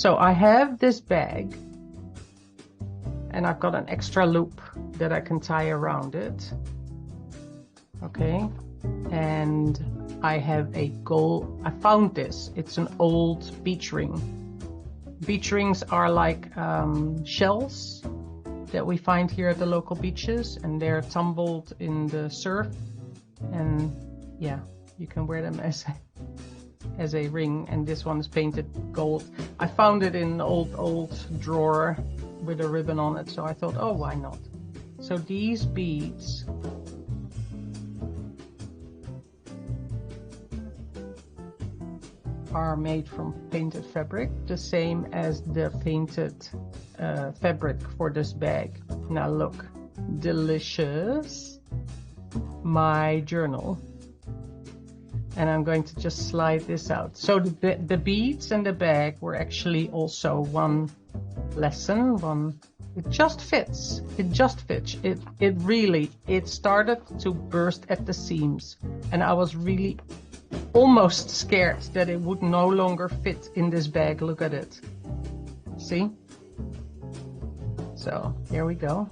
So I have this bag, and I've got an extra loop that I can tie around it. Okay, and I have a gold. I found this. It's an old beach ring. Beach rings are like shells that we find here at the local beaches, and they're tumbled in the surf. And yeah, you can wear them as a ring. And this one is painted gold. I found it in an old drawer with a ribbon on it, so I thought, oh, why not? So these beads are made from painted fabric, the same as the painted fabric for this bag. Now look, delicious. My journal. And I'm going to just slide this out. So the beads and the bag were actually also one lesson. It just fits. It just fits. It started to burst at the seams, and I was really almost scared that it would no longer fit in this bag. Look at it. See? So here we go.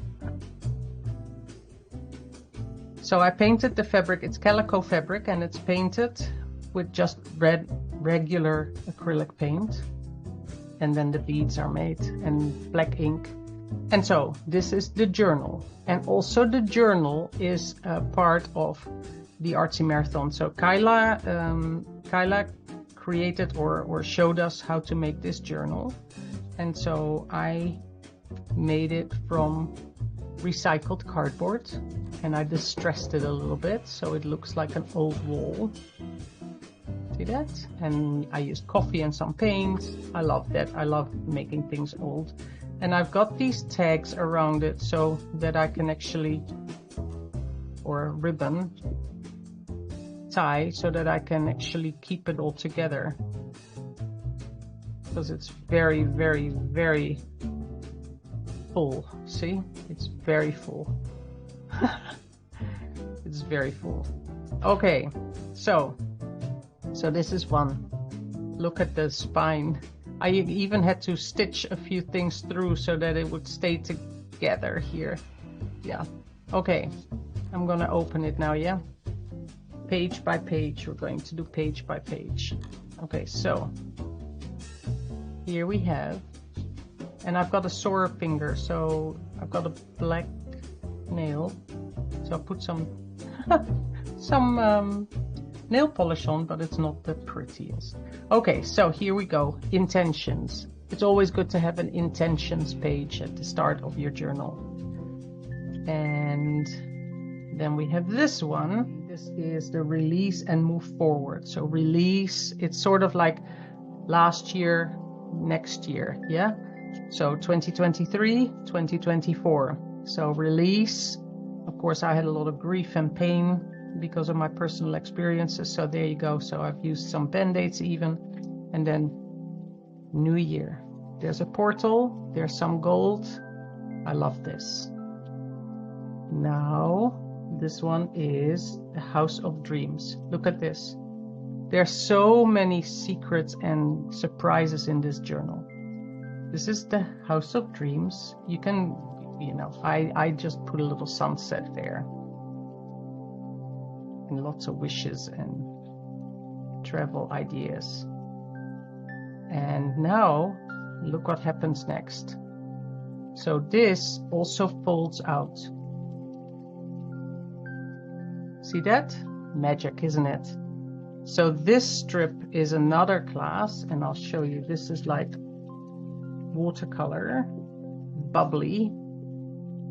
So I painted the fabric. It's calico fabric, and it's painted with just regular acrylic paint. And then the beads are made and black ink. And so this is the journal. And also the journal is a part of the Artsy Marathon. So Kyla created or showed us how to make this journal. And so I made it from recycled cardboard, and I distressed it a little bit so it looks like an old wall. See that? And I used coffee and some paint. I love that. I love making things old. And I've got these tags around it so that I can actually, or a ribbon tie, so that I can actually keep it all together, because it's very, very, very full. See, it's very full. It's very full. Okay, so this is one. Look at the spine. I even had to stitch a few things through so that it would stay together here. Yeah. Okay, I'm gonna open it now. Yeah, page by page. We're going to do page by page. Okay, so here we have, and I've got a sore finger, so I've got a black nail, so I put some nail polish on, but it's not the prettiest. Okay, so here we go. Intentions. It's always good to have an intentions page at the start of your journal. And then we have this one. This is the release and move forward. So release, it's sort of like last year, next year, yeah? So 2023, 2024. So release, of course, I had a lot of grief and pain because of my personal experiences. So there you go. So I've used some band-aids even. And then new year. There's a portal. There's some gold. I love this. Now, this one is the House of Dreams. Look at this. There's so many secrets and surprises in this journal. This is the House of Dreams. You can, you know, I just put a little sunset there. And lots of wishes and travel ideas. And now, look what happens next. So this also folds out. See that? Magic, isn't it? So this strip is another class, and I'll show you. This is like watercolor, bubbly,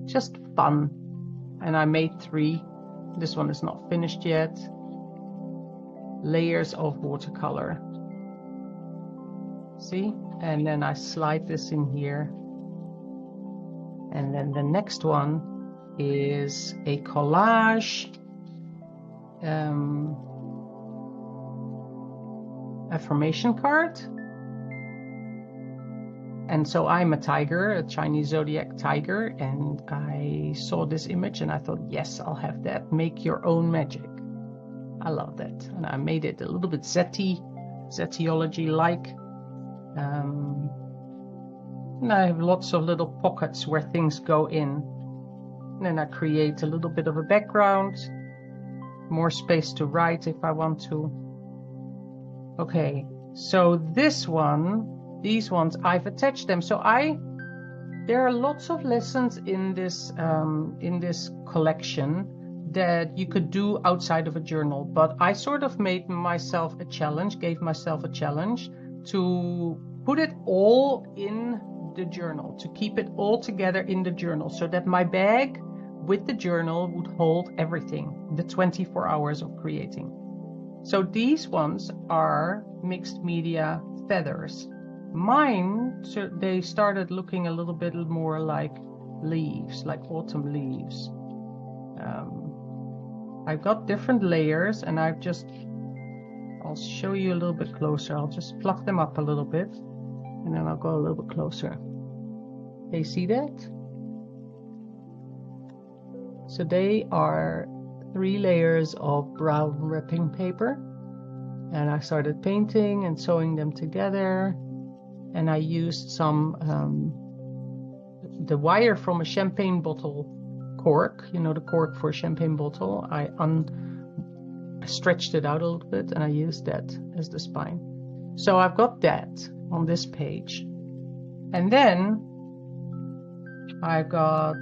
just fun. And I made 3. This one is not finished yet. Layers of watercolor. See? And then I slide this in here. And then the next one is a collage affirmation card. And so I'm a tiger, a Chinese zodiac tiger, and I saw this image and I thought, yes, I'll have that. Make your own magic. I love that. And I made it a little bit Zetiology-like. And I have lots of little pockets where things go in. And then I create a little bit of a background, more space to write if I want to. Okay, so these ones, I've attached them. So there are lots of lessons in this collection that you could do outside of a journal, but I sort of made myself a challenge, gave myself a challenge to put it all in the journal, to keep it all together in the journal, so that my bag with the journal would hold everything, the 24 hours of creating. So these ones are mixed media feathers. Mine, so they started looking a little bit more like leaves, like autumn leaves. I've got different layers, and I'll show you a little bit closer. I'll just fluff them up a little bit, and then I'll go a little bit closer. Okay, see that? So they are 3 layers of brown wrapping paper, and I started painting and sewing them together, and I used some the wire from a champagne bottle cork, you know, the cork for a champagne bottle. I stretched it out a little bit, and I used that as the spine. So I've got that on this page, and then I've got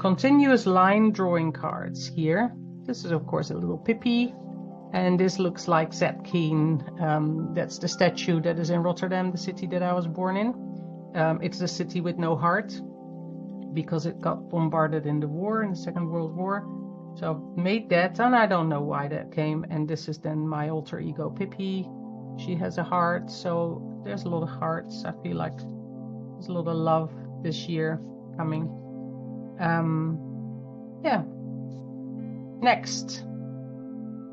continuous line drawing cards here. This is of course a little Pippi, and this looks like Zeb Keen. That's the statue that is in Rotterdam, the city that I was born in. It's the city with no heart, because it got bombarded in the war, in the Second World War. So I've made that, and I don't know why that came. And this is then my alter ego Pippi. She has a heart, so there's a lot of hearts. I feel like there's a lot of love this year coming. Yeah. Next,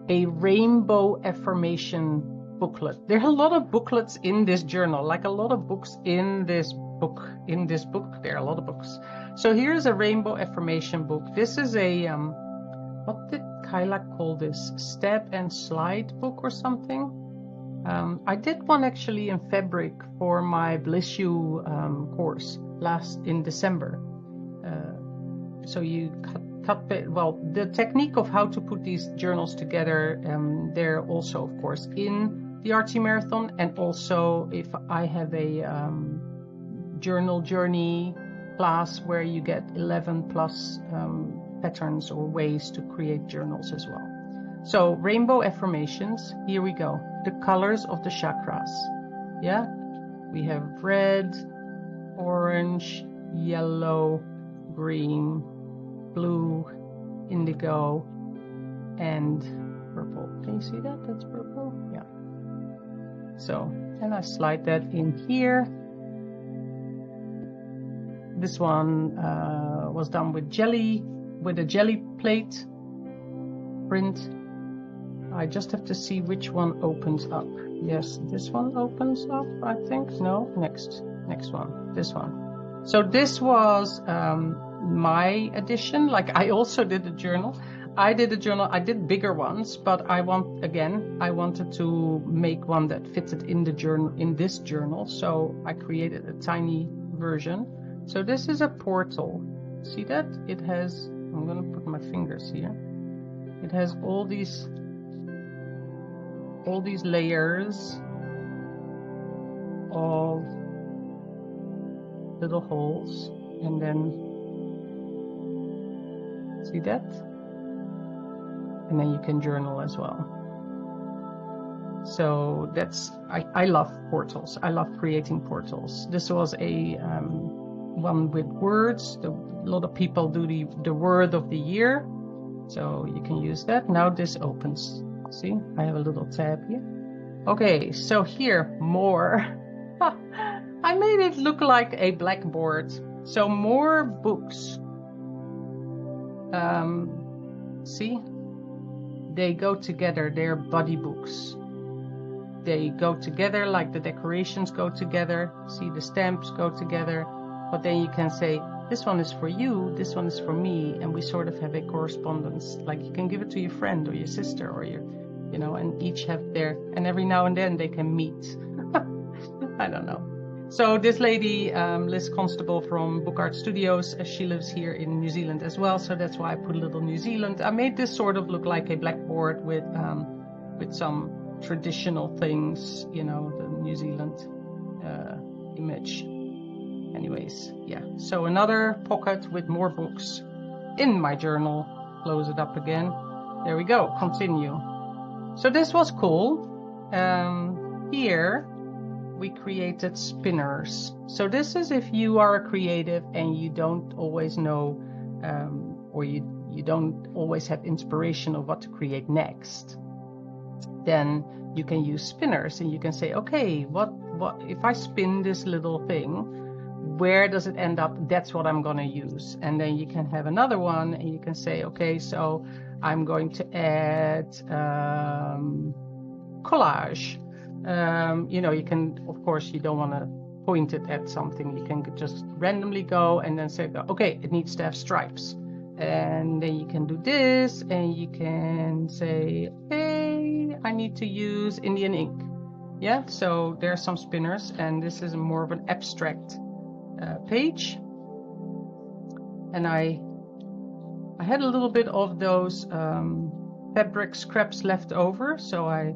a rainbow affirmation booklet. There are a lot of booklets in this journal, like a lot of books in this book. There are a lot of books. So here's a rainbow affirmation book. This is a what did Kyla call this? Stab and slide book or something. I did one actually in fabric for my Bliss You course in December. So you cut well, the technique of how to put these journals together, they're also of course in the Artsy Marathon, and also if I have a journal journey class where you get 11 plus patterns or ways to create journals as well. So rainbow affirmations, here we go. The colors of the chakras. Yeah, we have red, orange, yellow, green, blue, indigo, and purple. Can you see that? That's purple. Yeah. So, and I slide that in here. This one was done with a jelly plate print. I just have to see which one opens up. Yes, this one opens up, I think. No, next one, this one. So this was my edition. Like I also did a journal. I did bigger ones, but I wanted to make one that fitted in the journal, in this journal. So I created a tiny version. So this is a portal. See that? It has, I'm going to put my fingers here. It has all these layers of little holes, and then see that? And then you can journal as well. So that's, I love portals. I love creating portals. This was a one with words. A lot of people do the word of the year, so you can use that. Now this opens. See, I have a little tab here. Okay, so here, more. I made it look like a blackboard. So more books. See, they go together. They're buddy books. They go together like the decorations go together. See, the stamps go together. But then you can say, this one is for you, this one is for me, and we sort of have a correspondence. Like you can give it to your friend or your sister or your, and each have their, and every now and then they can meet. I don't know. So this lady, Liz Constable from Book Art Studios, she lives here in New Zealand as well. So that's why I put a little New Zealand. I made this sort of look like a blackboard with some traditional things, you know, the New Zealand image. Anyways, yeah. So another pocket with more books in my journal. Close it up again. There we go. Continue. So this was cool. Here we created spinners. So this is if you are a creative and you don't always know, or you don't always have inspiration of what to create next. Then you can use spinners and you can say, okay, what if I spin this little thing, where does it end up? That's what I'm going to use. And then you can have another one and you can say, okay, so I'm going to add collage. You know, you can, of course, you don't want to point it at something. You can just randomly go and then say, okay, it needs to have stripes. And then you can do this and you can say, hey, I need to use Indian ink. Yeah, so there are some spinners and this is more of an abstract page. And I had a little bit of those fabric scraps left over, so I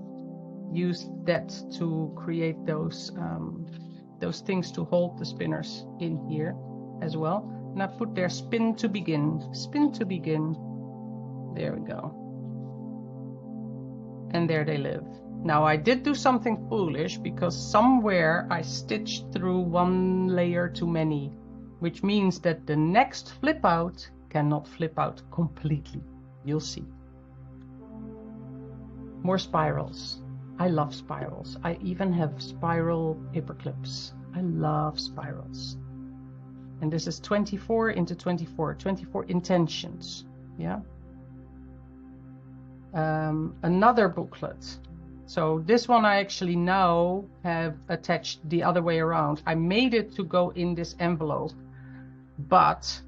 used that to create those things to hold the spinners in here as well. And I put there spin to begin. Spin to begin. There we go. And there they live. Now I did do something foolish because somewhere I stitched through one layer too many, which means that the next flip out cannot flip out completely. You'll see. More spirals. I love spirals. I even have spiral paper clips. I love spirals. And this is 24 into 24, 24 intentions. Yeah. Another booklet. So this one I actually now have attached the other way around. I made it to go in this envelope, but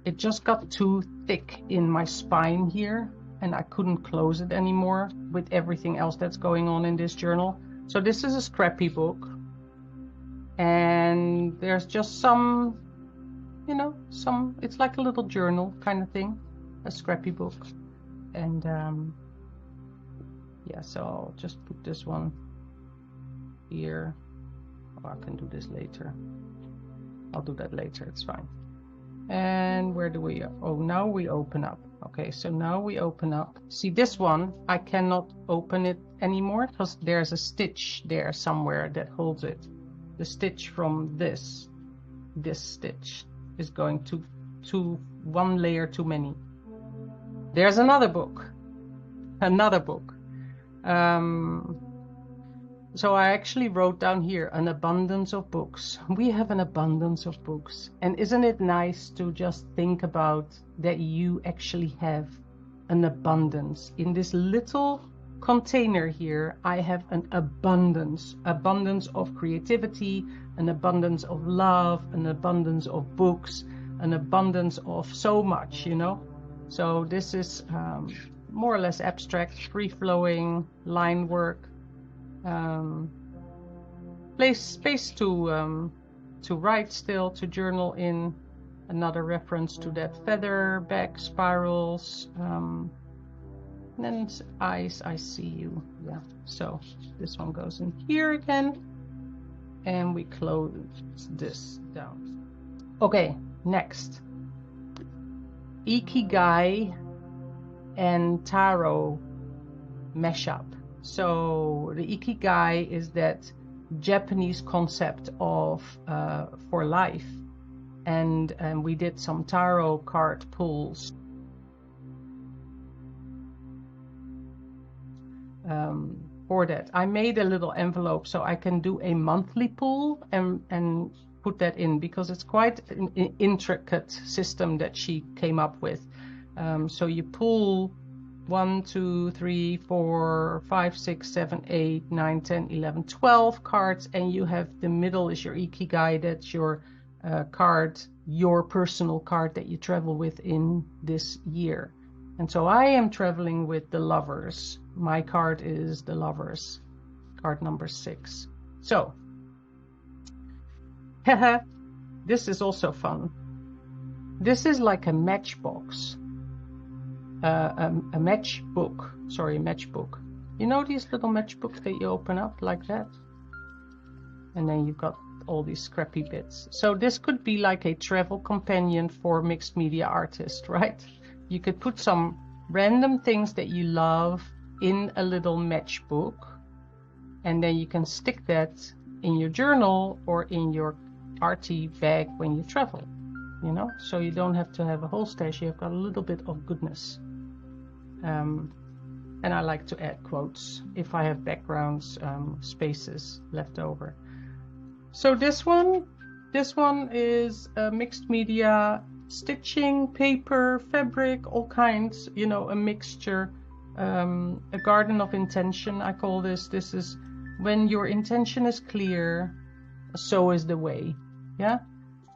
it just got too thick in my spine here and I couldn't close it anymore with everything else that's going on in this journal. So this is a scrappy book and there's just some, you know, it's like a little journal kind of thing, a scrappy book. And yeah, so I'll just put this one here. Oh, I can do this later. I'll do that later, it's fine. And where do we, oh, now we open up. Okay, so now we open up. See, this one, I cannot open it anymore because there's a stitch there somewhere that holds it. The stitch from this stitch is going to one layer too many. There's another book. So I actually wrote down here an abundance of books. We have an abundance of books. And isn't it nice to just think about that you actually have an abundance? In this little container here, I have an abundance of creativity, an abundance of love, an abundance of books, an abundance of so much, you know? So this is more or less abstract, free-flowing line work. Space to write still, to journal in. Another reference to that feather back spirals. And then eyes, I see you. Yeah, so this one goes in here again. And we close this down. Okay, next. Ikigai and Taro mashup. So the Ikigai is that Japanese concept of for life, and we did some tarot card pulls for that. I made a little envelope so I can do a monthly pull and put that in, because it's quite an intricate system that she came up with. So you pull 1, 2, 3, 4, 5, 6, 7, 8, 9, 10, 11, 12 cards, and you have the middle is your Ikigai. That's your card, your personal card that you travel with in this year. And so I am traveling with the Lovers. My card is the Lovers, card number 6. So This is also fun. This is like a matchbox. A matchbook. Sorry, matchbook. You know these little matchbooks that you open up like that? And then you've got all these scrappy bits. So this could be like a travel companion for mixed media artists, right? You could put some random things that you love in a little matchbook, and then you can stick that in your journal or in your arty bag when you travel, you know? So you don't have to have a whole stash, you've got a little bit of goodness. And I like to add quotes if I have backgrounds, spaces left over. So this one is mixed media, stitching, paper, fabric, all kinds, you know, a mixture, a garden of intention, I call this. This is when your intention is clear, so is the way. Yeah,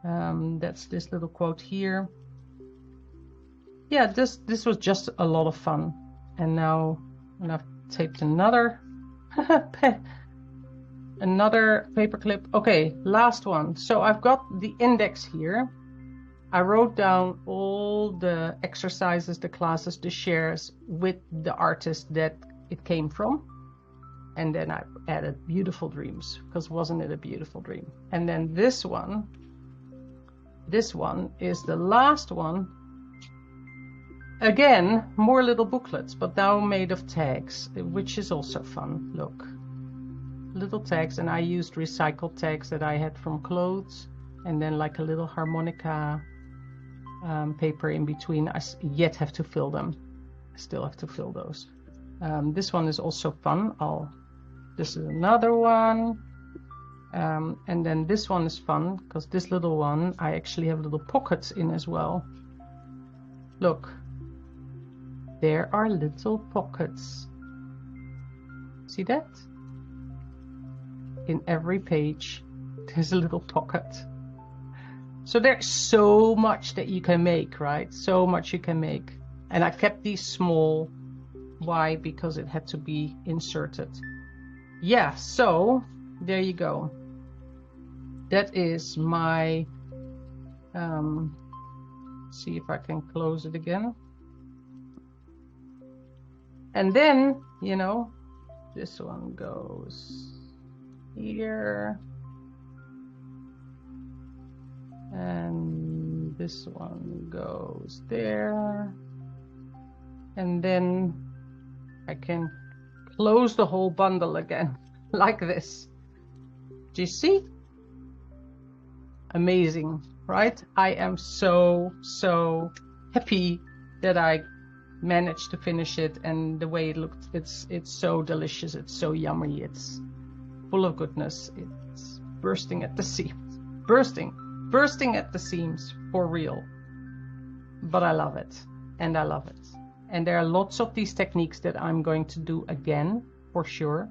that's this little quote here. Yeah, this was just a lot of fun. And now I've taped another another paper clip. Okay, last one. So I've got the index here. I wrote down all the exercises, the classes, the shares with the artist that it came from. And then I added beautiful dreams, because wasn't it a beautiful dream? And then this one is the last one. Again, more little booklets, but now made of tags, which is also fun. Look, little tags, and I used recycled tags that I had from clothes, and then like a little harmonica paper in between. I yet have to fill them. I still have to fill those. This one is also fun. This is another one. And then this one is fun, because this little one, I actually have little pockets in as well. Look. There are little pockets. See that? In every page, there's a little pocket. So there's so much that you can make, right? So much you can make. And I kept these small. Why? Because it had to be inserted. Yeah, so there you go. That is my, see if I can close it again. And then, you know, this one goes here. And this one goes there. And then I can close the whole bundle again, like this. Do you see? Amazing, right? I am so happy that I managed to finish it, and the way it looked, it's so delicious, it's so yummy, it's full of goodness, it's bursting at the seams, bursting at the seams for real. But I love it, and I love it. And there are lots of these techniques that I'm going to do again for sure.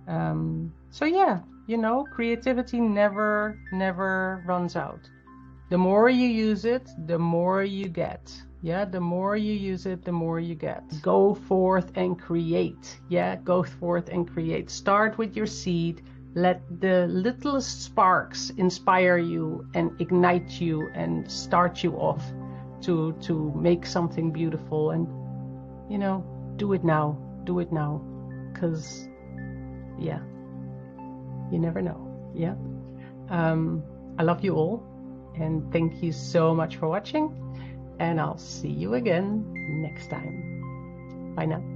So yeah, you know, creativity never runs out. The more you use it, the more you get. Yeah, the more you use it, the more you get. Go forth and create. Yeah, go forth and create. Start with your seed. Let the littlest sparks inspire you and ignite you and start you off to make something beautiful. And, you know, do it now. Do it now. Because, yeah, you never know. Yeah. I love you all. And thank you so much for watching. And I'll see you again next time. Bye now.